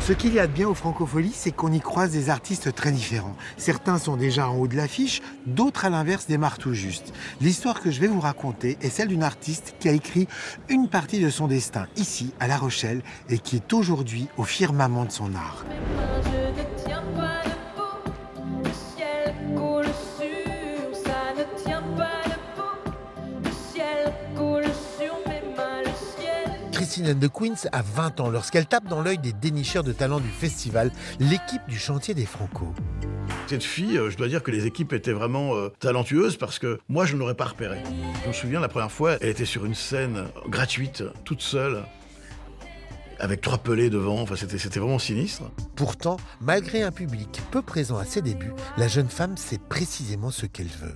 Ce qu'il y a de bien aux Francopholies, c'est qu'on y croise des artistes très différents. Certains sont déjà en haut de l'affiche, d'autres à l'inverse démarrent tout juste. L'histoire que je vais vous raconter est celle d'une artiste qui a écrit une partie de son destin ici, à La Rochelle, et qui est aujourd'hui au firmament de son art. Christine and the Queens a 20 ans lorsqu'elle tape dans l'œil des dénicheurs de talent du festival, l'équipe du chantier des Franco. Cette fille, je dois dire que les équipes étaient vraiment talentueuses parce que moi, je ne l'aurais pas repérée. Je me souviens, la première fois, elle était sur une scène gratuite, toute seule, avec 3 pelés devant. Enfin, c'était vraiment sinistre. Pourtant, malgré un public peu présent à ses débuts, la jeune femme sait précisément ce qu'elle veut.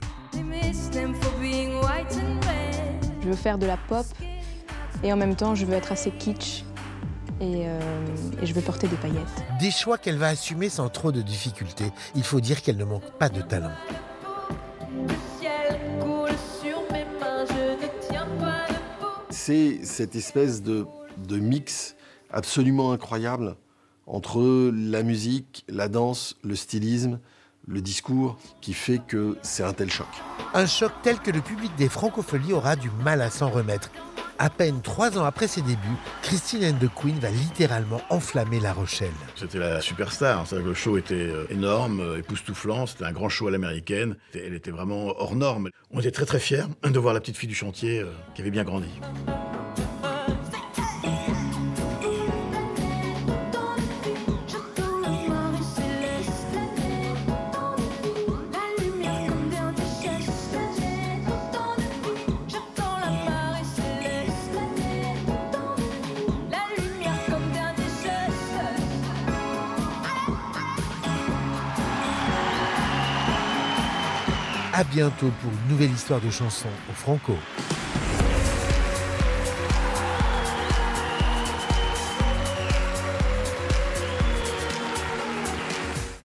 Je veux faire de la pop et en même temps, je veux être assez kitsch. Et je veux porter des paillettes. Des choix qu'elle va assumer sans trop de difficultés. Il faut dire qu'elle ne manque pas de talent. C'est cette espèce de mix absolument incroyable entre la musique, la danse, le stylisme, le discours, qui fait que c'est un tel choc. Un choc tel que le public des Francopholies aura du mal à s'en remettre. À peine 3 ans après ses débuts, Christine and the Queens va littéralement enflammer La Rochelle. C'était la superstar, c'est-à-dire que le show était énorme, époustouflant, c'était un grand show à l'américaine. Elle était vraiment hors norme. On était très très fiers de voir la petite fille du chantier qui avait bien grandi. À bientôt pour une nouvelle histoire de chanson au Franco.